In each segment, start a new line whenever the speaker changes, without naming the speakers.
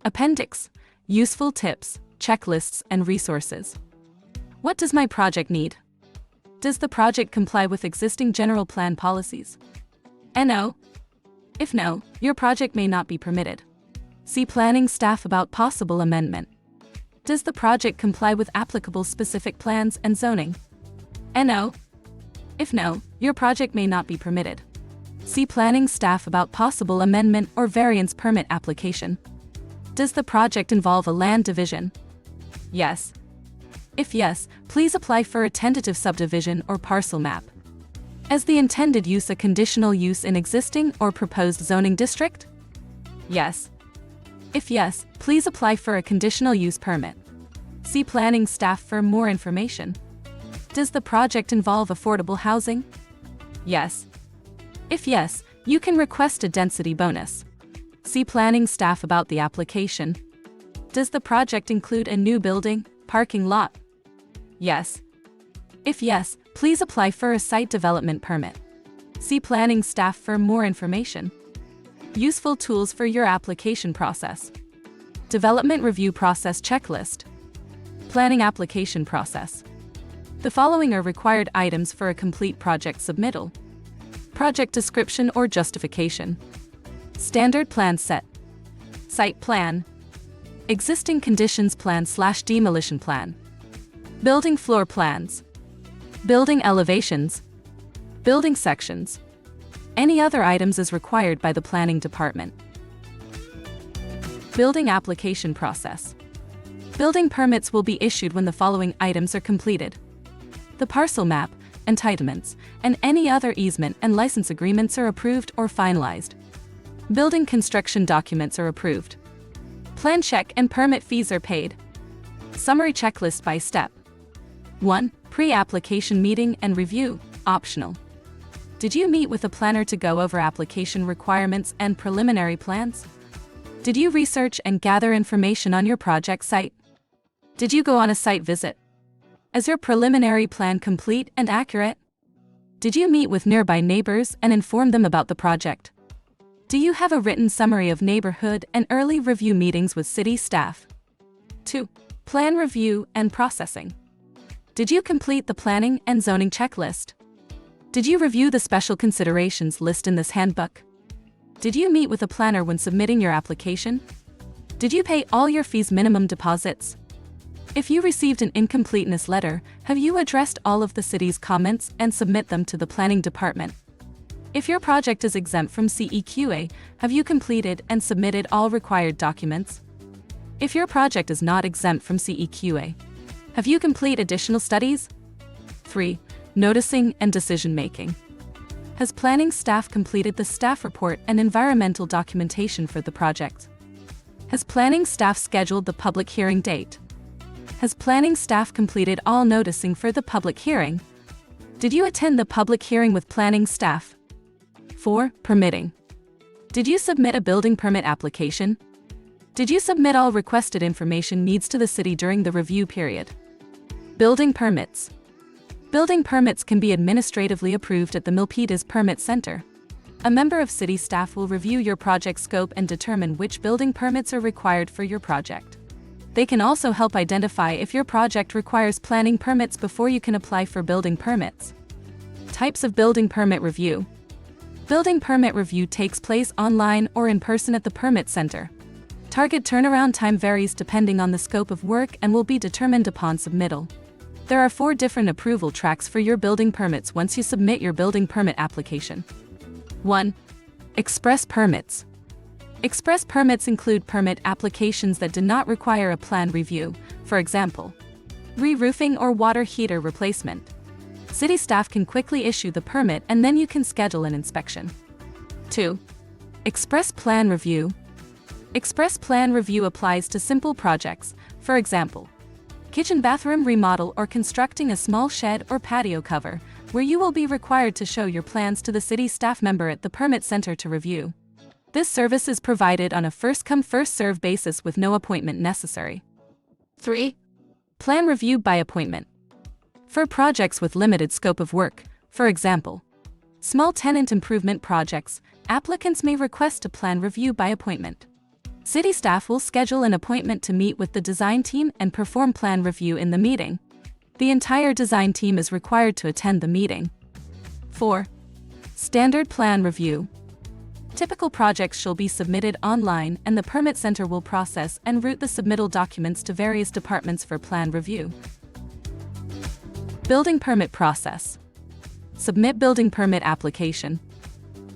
Appendix, useful tips, checklists, and resources. What does my project need? Does the project comply with existing general plan policies? No. If no, your project may not be permitted. See planning staff about possible amendment. Does the project comply with applicable specific plans and zoning? No. If no, your project may not be permitted. See planning staff about possible amendment or variance permit application. Does the project involve a land division? Yes. If yes, please apply for a tentative subdivision or parcel map. Is the intended use a conditional use in existing or proposed zoning district? Yes. If yes, please apply for a conditional use permit. See planning staff for more information. Does the project involve affordable housing? Yes. If yes, you can request a density bonus. See planning staff about the application. Does the project include a new building, parking lot? Yes. If yes, please apply for a site development permit. See planning staff for more information. Useful tools for your application process. Development review process checklist. Planning application process. The following are required items for a complete project submittal. Project description or justification. Standard plan set. Site plan. Existing conditions plan/demolition plan. Building floor plans. Building elevations. Building sections. Any other items as required by the planning department. Building application process. Building permits will be issued when the following items are completed: the parcel map, entitlements, and any other easement and license agreements are approved or finalized. Building construction documents are approved. Plan check and permit fees are paid. Summary checklist by step. 1. Pre-application meeting and review, optional. Did you meet with a planner to go over application requirements and preliminary plans? Did you research and gather information on your project site? Did you go on a site visit? Is your preliminary plan complete and accurate? Did you meet with nearby neighbors and inform them about the project? Do you have a written summary of neighborhood and early review meetings with city staff? 2. Plan review and processing. Did you complete the planning and zoning checklist? Did you review the special considerations list in this handbook? Did you meet with a planner when submitting your application? Did you pay all your fees minimum deposits? If you received an incompleteness letter, have you addressed all of the city's comments and submit them to the planning department? If your project is exempt from CEQA, have you completed and submitted all required documents? If your project is not exempt from CEQA, have you completed additional studies? 3. Noticing and decision-making. Has planning staff completed the staff report and environmental documentation for the project? Has planning staff scheduled the public hearing date? Has planning staff completed all noticing for the public hearing? Did you attend the public hearing with planning staff? 4. Permitting. Did you submit a building permit application? Did you submit all requested information needs to the city during the review period? Building permits. Building permits can be administratively approved at the Milpitas Permit Center. A member of city staff will review your project scope and determine which building permits are required for your project. They can also help identify if your project requires planning permits before you can apply for building permits. Types of building permit review. Building permit review takes place online or in person at the permit center. Target turnaround time varies depending on the scope of work and will be determined upon submittal. There are 4 different approval tracks for your building permits once you submit your building permit application. 1. Express permits. Express permits include permit applications that do not require a plan review, for example, re-roofing or water heater replacement. City staff can quickly issue the permit and then you can schedule an inspection. 2. Express plan review. Express plan review applies to simple projects, for example, kitchen bathroom remodel or constructing a small shed or patio cover, where you will be required to show your plans to the city staff member at the permit center to review. This service is provided on a first-come first-served basis with no appointment necessary. 3. Plan review by appointment. For projects with limited scope of work, for example, small tenant improvement projects, applicants may request a plan review by appointment. City staff will schedule an appointment to meet with the design team and perform plan review in the meeting. The entire design team is required to attend the meeting. 4. Standard plan review. Typical projects shall be submitted online, and the permit center will process and route the submittal documents to various departments for plan review. Building permit process. Submit building permit application.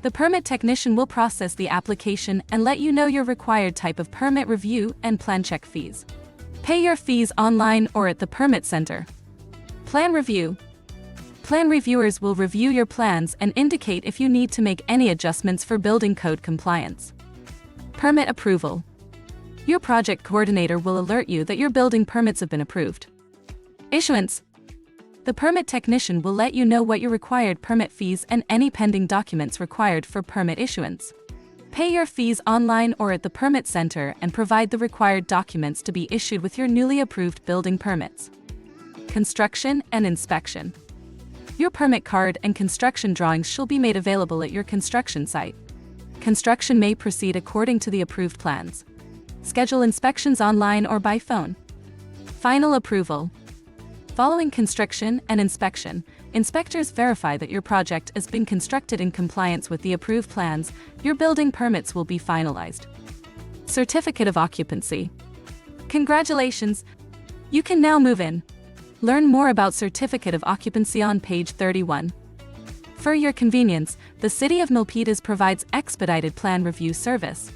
The permit technician will process the application and let you know your required type of permit review and plan check fees. Pay your fees online or at the permit center. Plan review. Plan reviewers will review your plans and indicate if you need to make any adjustments for building code compliance. Permit approval. Your project coordinator will alert you that your building permits have been approved. Issuance. The permit technician will let you know what your required permit fees and any pending documents required for permit issuance. Pay your fees online or at the permit center and provide the required documents to be issued with your newly approved building permits. Construction and inspection. Your permit card and construction drawings shall be made available at your construction site. Construction may proceed according to the approved plans. Schedule inspections online or by phone. Final approval. Following construction and inspection, inspectors verify that your project has been constructed in compliance with the approved plans. Your building permits will be finalized. Certificate of occupancy. Congratulations! You can now move in. Learn more about Certificate of Occupancy on page 31. For your convenience, the City of Milpitas provides expedited plan review service.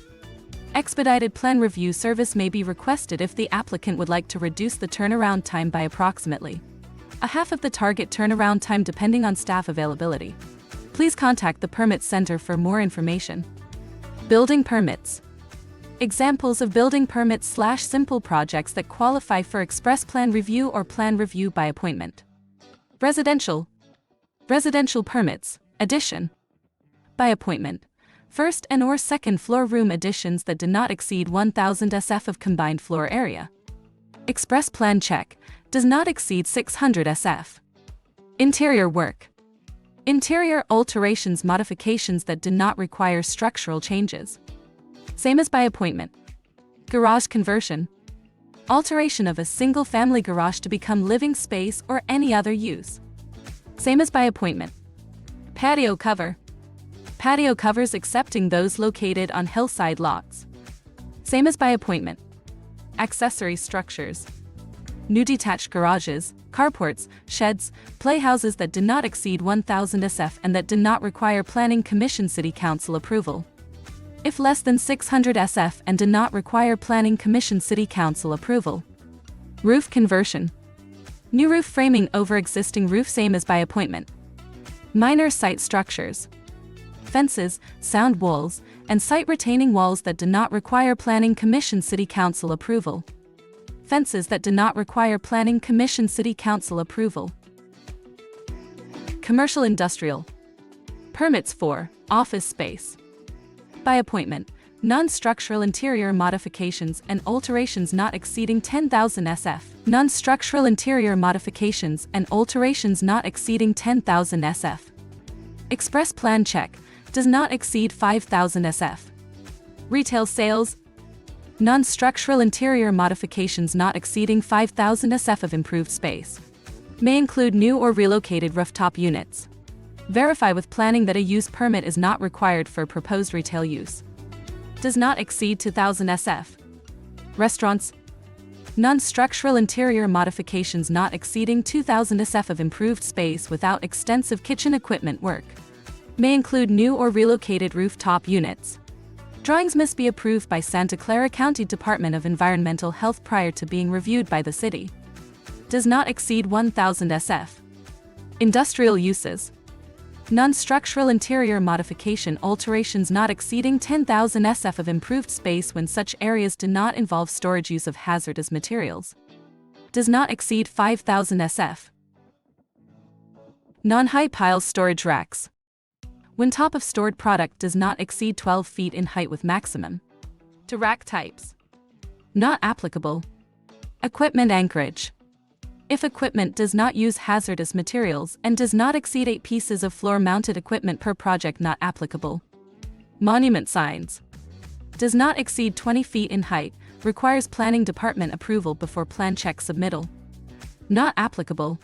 Expedited plan review service may be requested if the applicant would like to reduce the turnaround time by approximately a half of the target turnaround time depending on staff availability. Please contact the Permit Center for more information. Building permits. Examples of building permits/simple projects that qualify for express plan review or plan review by appointment. Residential permits, addition. By appointment. First and or second floor room additions that do not exceed 1,000 sf of combined floor area. Express plan check, does not exceed 600 sf. Interior work. Interior alterations modifications that do not require structural changes. Same as by appointment. Garage conversion. Alteration of a single-family garage to become living space or any other use. Same as by appointment. Patio cover. Patio covers excepting those located on hillside lots. Same as by appointment. Accessory structures. New detached garages, carports, sheds, playhouses that do not exceed 1,000 sf and that do not require Planning Commission City Council approval. If less than 600 sf and do not require Planning Commission City Council approval. Roof conversion. New roof framing over existing roof, same as by appointment. Minor site structures. Fences, sound walls, and site retaining walls that do not require Planning Commission City Council approval. Fences that do not require Planning Commission City Council approval. Commercial industrial. Permits for office space. By appointment, non-structural interior modifications and alterations not exceeding 10,000 sf. Non-structural interior modifications and alterations not exceeding 10,000 sf. Express plan check, does not exceed 5,000 sf. Retail sales. Non-structural interior modifications not exceeding 5,000 sf of improved space. May include new or relocated rooftop units. Verify with planning that a use permit is not required for proposed retail use. Does not exceed 2,000 sf. Restaurants. Non-structural interior modifications not exceeding 2,000 sf of improved space without extensive kitchen equipment work. May include new or relocated rooftop units. Drawings must be approved by Santa Clara County Department of Environmental Health prior to being reviewed by the city. Does not exceed 1,000 sf. Industrial uses. Non-structural interior modification alterations not exceeding 10,000 sf of improved space when such areas do not involve storage use of hazardous materials. Does not exceed 5,000 sf. Non-high pile storage racks. When top of stored product does not exceed 12 feet in height with maximum. To rack types. Not applicable. Equipment anchorage. If equipment does not use hazardous materials and does not exceed 8 pieces of floor-mounted equipment per project, not applicable. Monument signs. does not exceed 20 feet in height, requires planning department approval before plan check submittal. Not applicable,